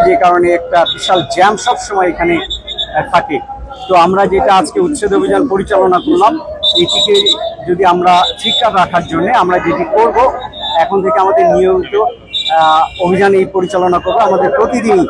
যে কারণে একটা বিশাল জ্যাম সব সময় এখানে থাকে। তো আমরা যেটা আজকে উচ্ছেদ অভিযান পরিচালনা করলাম, এটিকে যদি আমরা ঠিকঠাক রাখার জন্য আমরা যেটি করব, এখন থেকে আমাদের নিয়মিত অভিযান এই পরিচালনা করবো। আমাদের প্রতিদিনই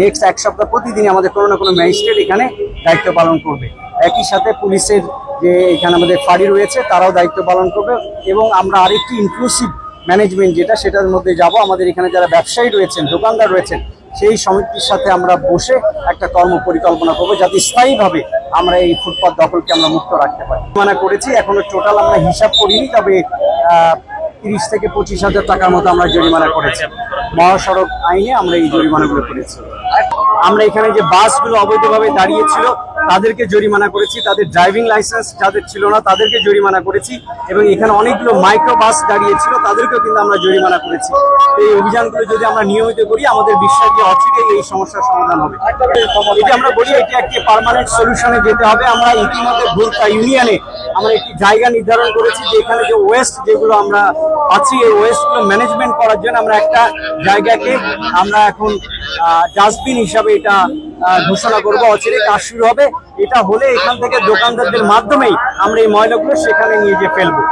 নেক্সট এক সপ্তাহ প্রতিদিনই আমাদের কোনো না কোনো ম্যাজিস্ট্রেট এখানে দায়িত্ব পালন করবে। একই সাথে পুলিশের যে এখানে আমাদের ফাঁড়ি রয়েছে তারাও দায়িত্ব পালন করবে, এবং আমরা আরেকটি ইনক্লুসিভ ম্যানেজমেন্ট সেটার মধ্যে যাব। আমাদের এখানে যারা ব্যবসায়ী রয়েছেন, দোকানদার রয়েছেন, সেই সমিতির সাথে আমরা বসে একটা কর্ম পরিকল্পনা করবো যাতে স্থায়ীভাবে আমরা এই ফুটপাত দখলকে আমরা মুক্ত রাখতে পারি। জরিমানা করেছি, এখনো টোটাল আমরা হিসাব করিনি, তবে 30 থেকে 25,000 টাকার মতো আমরা জরিমানা করেছি। মহাসড়ক আইনে আমরা এই জরিমানাগুলো করেছি। আমরা এখানে যে বাসগুলো অবৈধভাবে দাঁড়িয়েছিল তাদেরকে জরিমানা করেছি, তাদের ড্রাইভিং লাইসেন্স যাদের ছিল না তাদেরকে জরিমানা করেছি, এবং এখানে অনেকগুলো মাইক্রো বাস দাঁড়িয়েছিল তাদেরকেও কিন্তু আমরা জরিমানা করেছি। এই অভিযানগুলো যদি আমরা নিয়মিত করি, আমাদের বিশ্বাস যে অচিরেই এই সমস্যার সমাধান হবে। যদি আমরা বলি এটি একটি পার্মানেন্ট সলিউশনে যেতে হবে, আমরা ইতিমধ্যে ভুলতা ইউনিয়নে আমরা একটি জায়গা নির্ধারণ করেছি যে এখানে যে ওয়েস্ট যেগুলো আমরা পাচ্ছি, এই ওয়েস্টগুলো ম্যানেজমেন্ট করার জন্য আমরা একটা জায়গাকে আমরা এখন ডাস্টবিন হিসাবে এটা ঘোষণা করবো। অচিরে কাজ শুরু হবে। এটা হলে এখান থেকে দোকানদারদের মাধ্যমেই আমরা এই ময়লাগুলো সেখানে নিয়ে গিয়ে ফেলবো।